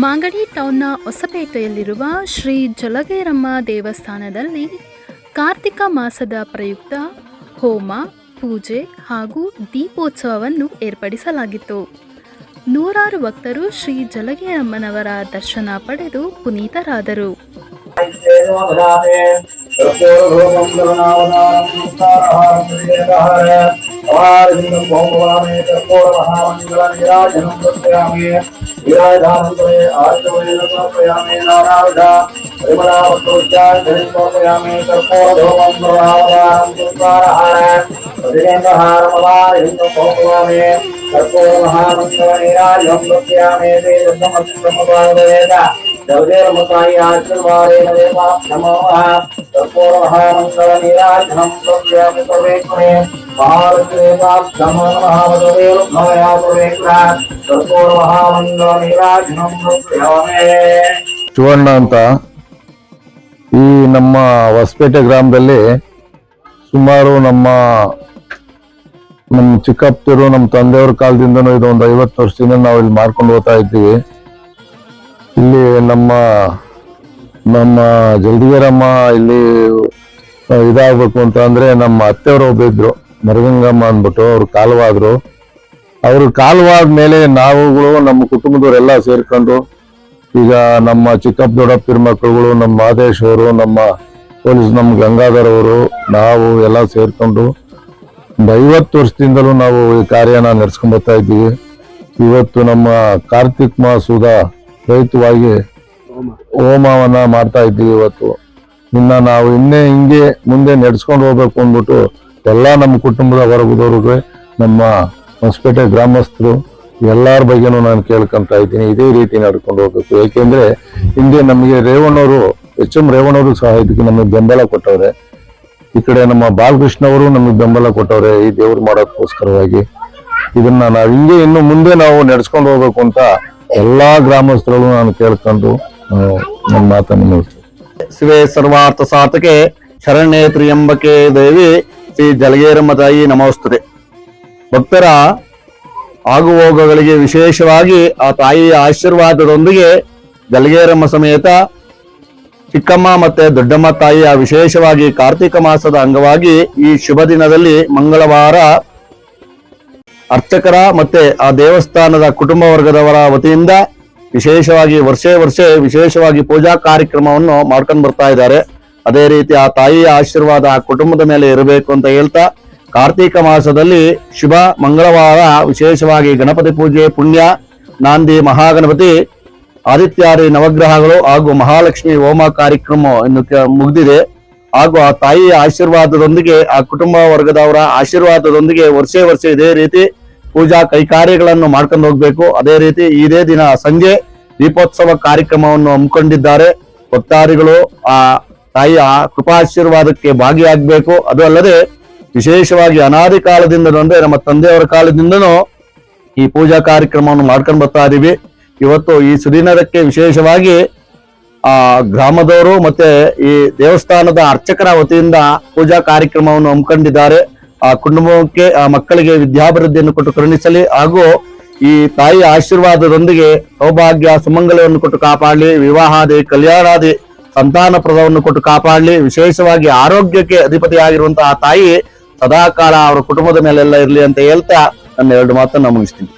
ಮಾಗಡಿ ಟೌನ್ನ ಹೊಸಪೇಟೆಯಲ್ಲಿರುವ ಶ್ರೀ ಜಲಗೇರಮ್ಮ ದೇವಸ್ಥಾನದಲ್ಲಿ ಕಾರ್ತಿಕ ಮಾಸದ ಪ್ರಯುಕ್ತ ಹೋಮ, ಪೂಜೆ ಹಾಗೂ ದೀಪೋತ್ಸವವನ್ನು ಏರ್ಪಡಿಸಲಾಗಿತ್ತು. ನೂರಾರು ಭಕ್ತರು ಶ್ರೀ ಜಲಗೇರಮ್ಮನವರ ದರ್ಶನ ಪಡೆದು ಪುನೀತರಾದರು. जलगेरम्मतायि आशीर्वादेन देवाभ्यमः कर्पूर महामंगल नीराजनं प्रत्यामि सर्वेक्षणे महालक्ष्मीदेवाभ्यमो नमः वदवेलुभवया सर्वेक्षणा कर्पूर महामंगल नीराजनं प्रत्यामि. ಶಿವಣ್ಣ ಅಂತ ಈ ನಮ್ಮ ಹೊಸಪೇಟೆ ಗ್ರಾಮದಲ್ಲಿ ಸುಮಾರು ನಮ್ಮ ಚಿಕ್ಕಪ್ಪರು ನಮ್ಮ ತಂದೆಯವ್ರ ಕಾಲದಿಂದನೂ ಇದು ಒಂದು 50 ವರ್ಷದಿಂದ ನಾವು ಇಲ್ಲಿ ಮಾಡ್ಕೊಂಡು ಹೋಗ್ತಾ ಇದ್ದೀವಿ. ಇಲ್ಲಿ ನಮ್ಮ ಜಲಗೇರಮ್ಮ ಇಲ್ಲಿ ಇದಾಗಬೇಕು ಅಂತ ಅಂದ್ರೆ ನಮ್ಮ ಅತ್ತೆಯವರು ಒಬ್ಬಿದ್ರು ಮರಗಂಗಮ್ಮ ಅಂದ್ಬಿಟ್ಟು ಅವ್ರು ಕಾಲವಾದ್ರು. ಅವ್ರು ಕಾಲವಾದ ಮೇಲೆ ನಾವುಗಳು ನಮ್ಮ ಕುಟುಂಬದವರೆಲ್ಲ ಸೇರ್ಕೊಂಡು ಈಗ ನಮ್ಮ ಚಿಕ್ಕಪ್ಪ ದೊಡ್ಡಪ್ಪರ ಮಕ್ಕಳುಗಳು, ನಮ್ಮ ಮಾದೇಶ್ ಅವರು, ನಮ್ಮ ಪೊಲೀಸ್, ನಮ್ಮ ಗಂಗಾಧರ್ ಅವರು, ನಾವು ಎಲ್ಲ ಸೇರ್ಕೊಂಡು ಒಂದು 50 ವರ್ಷದಿಂದಲೂ ನಾವು ಈ ಕಾರ್ಯನ ನಡೆಸ್ಕೊಂಡ್ ಬರ್ತಾ ಇದ್ದೀವಿ. ಇವತ್ತು ನಮ್ಮ ಕಾರ್ತಿಕ್ ಮಾಸದ ರೈತವಾಗಿ ಹೋಮವನ್ನ ಮಾಡ್ತಾ ಇದ್ದೀವಿ. ಇವತ್ತು ನಾವು ಹಿಂಗೆ ಮುಂದೆ ನಡೆಸ್ಕೊಂಡು ಹೋಗ್ಬೇಕು ಅಂದ್ಬಿಟ್ಟು ಎಲ್ಲ ನಮ್ಮ ಕುಟುಂಬದ ವರ್ಗದವ್ರಿಗೆ, ನಮ್ಮ ಹೊಸಪೇಟೆ ಗ್ರಾಮಸ್ಥರು ಎಲ್ಲರ ಬಗ್ಗೆನೂ ನಾನು ಕೇಳ್ಕೊಂತ ಇದ್ದೀನಿ, ಇದೇ ರೀತಿ ನಡ್ಕೊಂಡು ಹೋಗ್ಬೇಕು. ಯಾಕೆಂದ್ರೆ ಹಿಂದೆ ನಮಗೆ ರೇವಣ್ಣವರು, HM ರೇವಣ್ಣವರು ಸಹ ಇದಕ್ಕೆ ನಮಗೆ ಬೆಂಬಲ ಕೊಟ್ಟವ್ರೆ. ಈ ಕಡೆ ನಮ್ಮ ಬಾಲಕೃಷ್ಣ ಅವರು ನಮಗೆ ಬೆಂಬಲ ಕೊಟ್ಟವ್ರೆ ಈ ದೇವ್ರು ಮಾಡೋದಕ್ಕೋಸ್ಕರವಾಗಿ. ಇದನ್ನ ನಾವು ಹಿಂಗೆ ಇನ್ನು ಮುಂದೆ ನಾವು ನಡೆಸ್ಕೊಂಡು ಹೋಗ್ಬೇಕು ಅಂತ ಎಲ್ಲಾ ಗ್ರಾಮಸ್ಥರು ನಾನು ಕೇಳ್ಕೊಂಡು ನನ್ನ ಮಾತನ್ನು ಮುಗಿಸ್ತೀನಿ. ಶಿವೇ ಸರ್ವಾರ್ಥ ಸಾರ್ಥಕೆ ಶರಣ್ಯೇ ತ್ರ್ಯಂಬಕೆ ದೇವಿ ಶ್ರೀ ಜಲಗೇರಮ್ಮ ತಾಯಿ ನಮೋಸ್ತುತೆ. ಭಕ್ತರ ಆಗುಹೋಗುಗಳಿಗೆ ವಿಶೇಷವಾಗಿ ಆ ತಾಯಿಯ ಆಶೀರ್ವಾದದೊಂದಿಗೆ ಜಲಗೇರಮ್ಮ ಸಮೇತ ಚಿಕ್ಕಮ್ಮ ಮತ್ತೆ ದೊಡ್ಡಮ್ಮ ತಾಯಿಯ ವಿಶೇಷವಾಗಿ ಕಾರ್ತಿಕ ಮಾಸದ ಅಂಗವಾಗಿ ಈ ಶುಭ ದಿನದಲ್ಲಿ ಮಂಗಳವಾರ ಅರ್ಚಕರ ಮತ್ತೆ ಆ ದೇವಸ್ಥಾನದ ಕುಟುಂಬ ವರ್ಗದವರ ವತಿಯಿಂದ ವಿಶೇಷವಾಗಿ ವರ್ಷ ವಿಶೇಷವಾಗಿ ಪೂಜಾ ಕಾರ್ಯಕ್ರಮವನ್ನು ಮಾಡ್ಕೊಂಡು ಬರ್ತಾ ಇದ್ದಾರೆ. ಅದೇ ರೀತಿ ಆ ತಾಯಿಯ ಆಶೀರ್ವಾದ ಆ ಕುಟುಂಬದ ಮೇಲೆ ಇರಬೇಕು ಅಂತ ಹೇಳ್ತಾ ಕಾರ್ತಿಕ ಮಾಸದಲ್ಲಿ ಶುಭ ಮಂಗಳವಾರ ವಿಶೇಷವಾಗಿ ಗಣಪತಿ ಪೂಜೆ, ಪುಣ್ಯ, ನಾಂದಿ, ಮಹಾಗಣಪತಿ, ಆದಿತ್ಯಾದಿ ನವಗ್ರಹಗಳು ಹಾಗೂ ಮಹಾಲಕ್ಷ್ಮಿ ಹೋಮ ಕಾರ್ಯಕ್ರಮ ಇನ್ನು ಮುಗಿದಿದೆ. ಹಾಗೂ ಆ ತಾಯಿಯ ಆಶೀರ್ವಾದದೊಂದಿಗೆ ಆ ಕುಟುಂಬ ವರ್ಗದವರ ಆಶೀರ್ವಾದದೊಂದಿಗೆ ವರ್ಷ ಇದೇ ರೀತಿ ಪೂಜಾ ಕೈಕಾರ್ಯಗಳನ್ನು ಮಾಡ್ಕೊಂಡು ಹೋಗ್ಬೇಕು. ಅದೇ ರೀತಿ ಇದೇ ದಿನ ಸಂಜೆ ದೀಪೋತ್ಸವ ಕಾರ್ಯಕ್ರಮವನ್ನು ಹಮ್ಮಿಕೊಂಡಿದ್ದಾರೆ. ಭಕ್ತಾದಿಗಳು ಆ ತಾಯಿಯ ಕೃಪಾಶೀರ್ವಾದಕ್ಕೆ ಭಾಗಿಯಾಗಬೇಕು. ಅದು ಅಲ್ಲದೆ ವಿಶೇಷವಾಗಿ ಅನಾದಿ ಕಾಲದಿಂದ ಅಂದ್ರೆ ನಮ್ಮ ತಂದೆಯವರ ಕಾಲದಿಂದನೂ ಈ ಪೂಜಾ ಕಾರ್ಯಕ್ರಮವನ್ನು ಮಾಡ್ಕೊಂಡು ಬರ್ತಾ ಇದೀವಿ. ಇವತ್ತು ಈ ಸುದಿನದಕ್ಕೆ ವಿಶೇಷವಾಗಿ ಆ ಗ್ರಾಮದವರು ಮತ್ತೆ ಈ ದೇವಸ್ಥಾನದ ಅರ್ಚಕರ ವತಿಯಿಂದ ಪೂಜಾ ಕಾರ್ಯಕ್ರಮವನ್ನು ಹಮ್ಮಿಕೊಂಡಿದ್ದಾರೆ. ಆ ಕುಟುಂಬಕ್ಕೆ, ಆ ಮಕ್ಕಳಿಗೆ ವಿದ್ಯಾಭಿವೃದ್ಧಿಯನ್ನು ಕೊಟ್ಟು ಕರುಣಿಸಲಿ, ಹಾಗೂ ಈ ತಾಯಿ ಆಶೀರ್ವಾದದೊಂದಿಗೆ ಸೌಭಾಗ್ಯ ಸುಮಂಗಲವನ್ನು ಕೊಟ್ಟು ಕಾಪಾಡಲಿ, ವಿವಾಹಾದಿ ಕಲ್ಯಾಣಾದಿ ಸಂತಾನ ಪ್ರದವನ್ನು ಕೊಟ್ಟು ಕಾಪಾಡಲಿ. ವಿಶೇಷವಾಗಿ ಆರೋಗ್ಯಕ್ಕೆ ಅಧಿಪತಿಯಾಗಿರುವಂತಹ ಆ ತಾಯಿ ಸದಾಕಾಲ ಅವರ ಕುಟುಂಬದ ಮೇಲೆಲ್ಲ ಇರಲಿ ಅಂತ ಹೇಳ್ತಾ ನನ್ನ 2 ಮಾತನ್ನು ಮುಗಿಸ್ತೀನಿ.